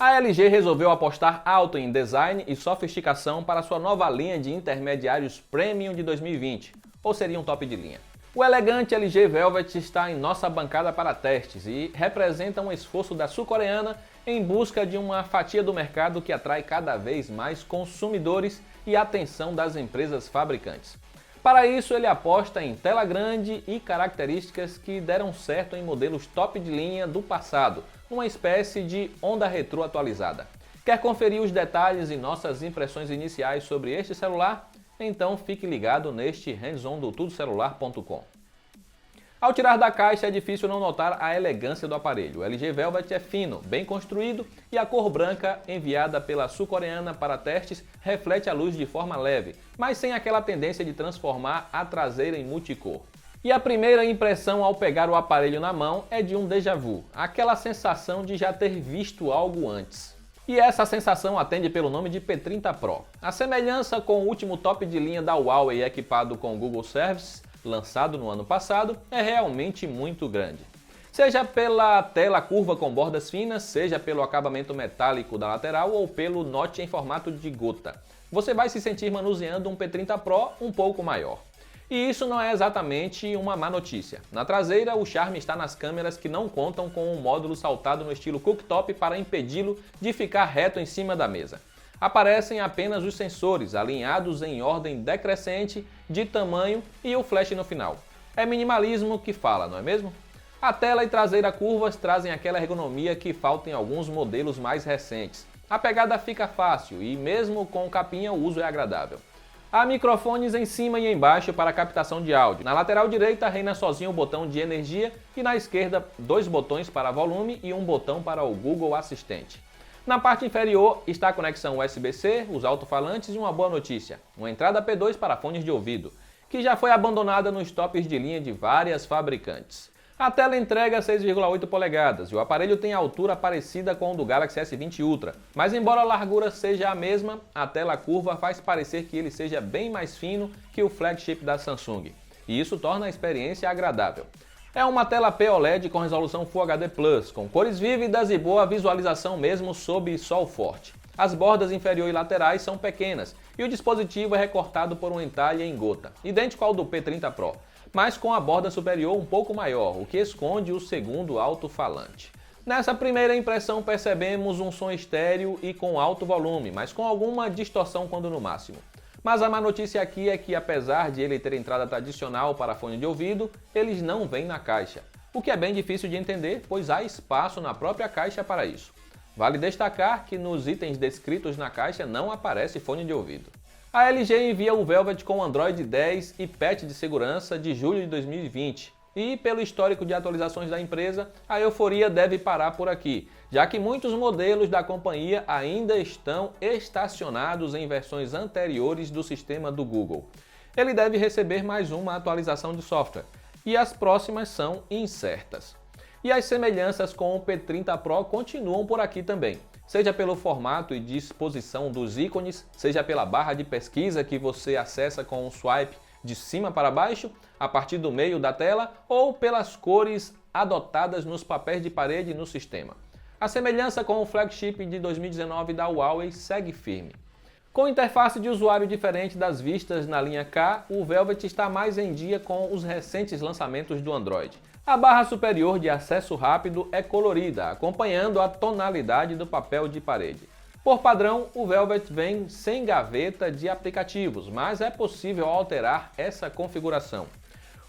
A LG resolveu apostar alto em design e sofisticação para sua nova linha de intermediários Premium de 2020, ou seria um top de linha. O elegante LG Velvet está em nossa bancada para testes e representa um esforço da sul-coreana em busca de uma fatia do mercado que atrai cada vez mais consumidores e atenção das empresas fabricantes. Para isso, ele aposta em tela grande e características que deram certo em modelos top de linha do passado, uma espécie de onda retrô atualizada. Quer conferir os detalhes e nossas impressões iniciais sobre este celular? Então fique ligado neste hands-on do tudocelular.com. Ao tirar da caixa é difícil não notar a elegância do aparelho. O LG Velvet é fino, bem construído e a cor branca enviada pela sul-coreana para testes reflete a luz de forma leve, mas sem aquela tendência de transformar a traseira em multicor. E a primeira impressão ao pegar o aparelho na mão é de um déjà vu, aquela sensação de já ter visto algo antes. E essa sensação atende pelo nome de P30 Pro. A semelhança com o último top de linha da Huawei equipado com Google Services, lançado no ano passado, é realmente muito grande. Seja pela tela curva com bordas finas, seja pelo acabamento metálico da lateral ou pelo notch em formato de gota. Você vai se sentir manuseando um P30 Pro um pouco maior. E isso não é exatamente uma má notícia. Na traseira, o charme está nas câmeras que não contam com um módulo saltado no estilo cooktop para impedi-lo de ficar reto em cima da mesa. Aparecem apenas os sensores, alinhados em ordem decrescente de tamanho e o flash no final. É minimalismo que fala, não é mesmo? A tela e traseira curvas trazem aquela ergonomia que falta em alguns modelos mais recentes. A pegada fica fácil e mesmo com capinha o uso é agradável. Há microfones em cima e embaixo para captação de áudio. Na lateral direita reina sozinho o botão de energia e na esquerda 2 botões para volume e um botão para o Google Assistente. Na parte inferior está a conexão USB-C, os alto-falantes e uma boa notícia, uma entrada P2 para fones de ouvido, que já foi abandonada nos tops de linha de várias fabricantes. A tela entrega 6,8 polegadas e o aparelho tem a altura parecida com o do Galaxy S20 Ultra, mas embora a largura seja a mesma, a tela curva faz parecer que ele seja bem mais fino que o flagship da Samsung, e isso torna a experiência agradável. É uma tela POLED com resolução Full HD+, com cores vívidas e boa visualização mesmo sob sol forte. As bordas inferior e laterais são pequenas e o dispositivo é recortado por um entalhe em gota, idêntico ao do P30 Pro, mas com a borda superior um pouco maior, o que esconde o segundo alto-falante. Nessa primeira impressão percebemos um som estéreo e com alto volume, mas com alguma distorção quando no máximo. Mas a má notícia aqui é que, apesar de ele ter entrada tradicional para fone de ouvido, eles não vêm na caixa. O que é bem difícil de entender, pois há espaço na própria caixa para isso. Vale destacar que nos itens descritos na caixa não aparece fone de ouvido. A LG envia o Velvet com Android 10 e patch de segurança de julho de 2020. E, pelo histórico de atualizações da empresa, a euforia deve parar por aqui, já que muitos modelos da companhia ainda estão estacionados em versões anteriores do sistema do Google. Ele deve receber mais uma atualização de software, e as próximas são incertas. E as semelhanças com o P30 Pro continuam por aqui também, seja pelo formato e disposição dos ícones, seja pela barra de pesquisa que você acessa com um swipe de cima para baixo, a partir do meio da tela, ou pelas cores adotadas nos papéis de parede no sistema. A semelhança com o flagship de 2019 da Huawei segue firme. Com interface de usuário diferente das vistas na linha K, o Velvet está mais em dia com os recentes lançamentos do Android. A barra superior de acesso rápido é colorida, acompanhando a tonalidade do papel de parede. Por padrão, o Velvet vem sem gaveta de aplicativos, mas é possível alterar essa configuração.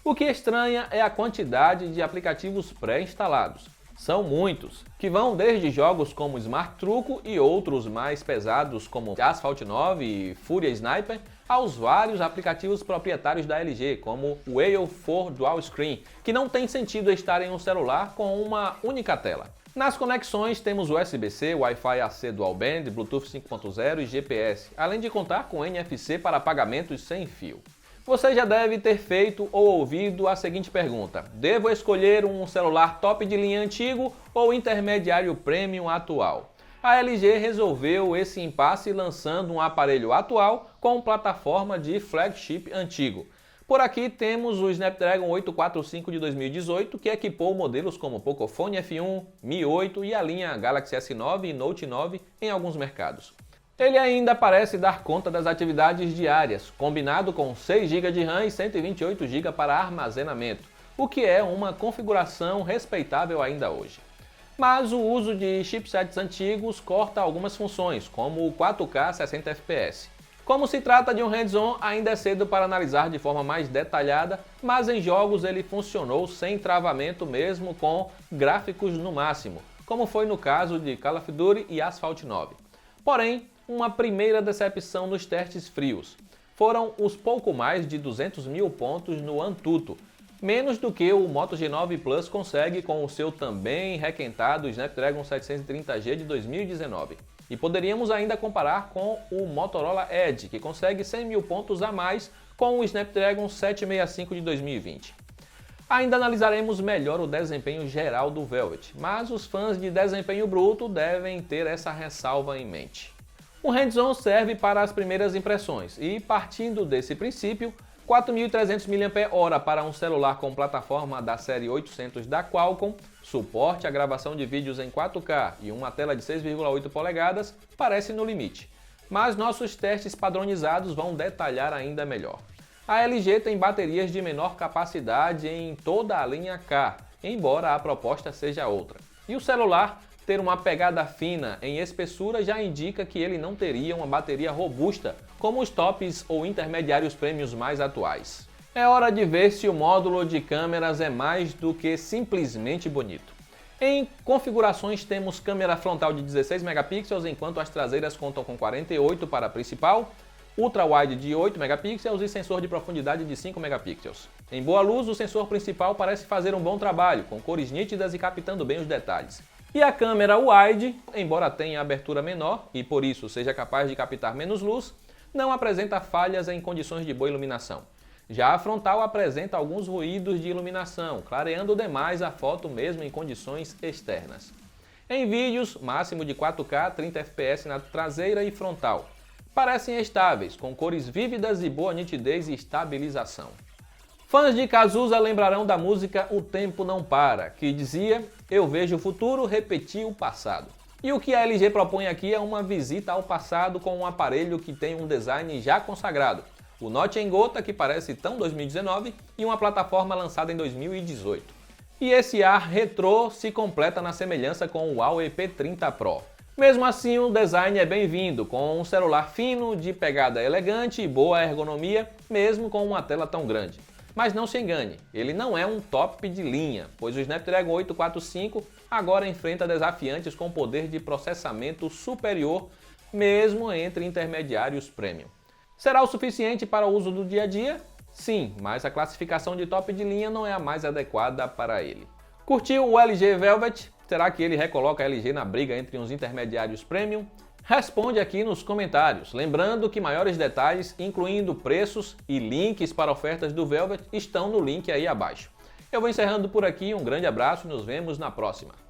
O que estranha é a quantidade de aplicativos pré-instalados. São muitos, que vão desde jogos como Smart Truco e outros mais pesados como Asphalt 9 e Furia Sniper, aos vários aplicativos proprietários da LG, como o Whale 4 Dual Screen, que não tem sentido estar em um celular com uma única tela. Nas conexões temos USB-C, Wi-Fi AC Dual Band, Bluetooth 5.0 e GPS, além de contar com NFC para pagamentos sem fio. Você já deve ter feito ou ouvido a seguinte pergunta: devo escolher um celular top de linha antigo ou intermediário premium atual? A LG resolveu esse impasse lançando um aparelho atual com plataforma de flagship antigo. Por aqui temos o Snapdragon 845 de 2018, que equipou modelos como Pocophone F1, Mi 8 e a linha Galaxy S9 e Note 9 em alguns mercados. Ele ainda parece dar conta das atividades diárias, combinado com 6 GB de RAM e 128 GB para armazenamento, o que é uma configuração respeitável ainda hoje. Mas o uso de chipsets antigos corta algumas funções, como o 4K 60 fps. Como se trata de um hands-on, ainda é cedo para analisar de forma mais detalhada, mas em jogos ele funcionou sem travamento mesmo com gráficos no máximo, como foi no caso de Call of Duty e Asphalt 9. Porém, uma primeira decepção nos testes frios. Foram os pouco mais de 200 mil pontos no Antutu, menos do que o Moto G9 Plus consegue com o seu também requentado Snapdragon 730G de 2019. E poderíamos ainda comparar com o Motorola Edge, que consegue 100 mil pontos a mais com o Snapdragon 765 de 2020. Ainda analisaremos melhor o desempenho geral do Velvet, mas os fãs de desempenho bruto devem ter essa ressalva em mente. O hands-on serve para as primeiras impressões e, partindo desse princípio, 4.300 mAh para um celular com plataforma da série 800 da Qualcomm, suporte à gravação de vídeos em 4K e uma tela de 6,8 polegadas parece no limite, mas nossos testes padronizados vão detalhar ainda melhor. A LG tem baterias de menor capacidade em toda a linha K, embora a proposta seja outra. E o celular ter uma pegada fina em espessura já indica que ele não teria uma bateria robusta, como os tops ou intermediários prêmios mais atuais. É hora de ver se o módulo de câmeras é mais do que simplesmente bonito. Em configurações temos câmera frontal de 16 megapixels, enquanto as traseiras contam com 48 para a principal, ultra-wide de 8 megapixels e sensor de profundidade de 5 megapixels. Em boa luz, o sensor principal parece fazer um bom trabalho, com cores nítidas e captando bem os detalhes. E a câmera wide, embora tenha abertura menor e por isso seja capaz de captar menos luz, não apresenta falhas em condições de boa iluminação. Já a frontal apresenta alguns ruídos de iluminação, clareando demais a foto mesmo em condições externas. Em vídeos, máximo de 4K, 30 fps na traseira e frontal. Parecem estáveis, com cores vívidas e boa nitidez e estabilização. Fãs de Cazuza lembrarão da música O Tempo Não Para, que dizia: "Eu vejo o futuro repetir o passado". E o que a LG propõe aqui é uma visita ao passado com um aparelho que tem um design já consagrado, o Note em gota, que parece tão 2019, e uma plataforma lançada em 2018. E esse ar retrô se completa na semelhança com o Huawei P30 Pro. Mesmo assim, o design é bem-vindo, com um celular fino, de pegada elegante e boa ergonomia, mesmo com uma tela tão grande. Mas não se engane, ele não é um top de linha, pois o Snapdragon 845 agora enfrenta desafiantes com poder de processamento superior, mesmo entre intermediários premium. Será o suficiente para o uso do dia a dia? Sim, mas a classificação de top de linha não é a mais adequada para ele. Curtiu o LG Velvet? Será que ele recoloca a LG na briga entre os intermediários premium? Responde aqui nos comentários, lembrando que maiores detalhes, incluindo preços e links para ofertas do Velvet, estão no link aí abaixo. Eu vou encerrando por aqui, um grande abraço e nos vemos na próxima.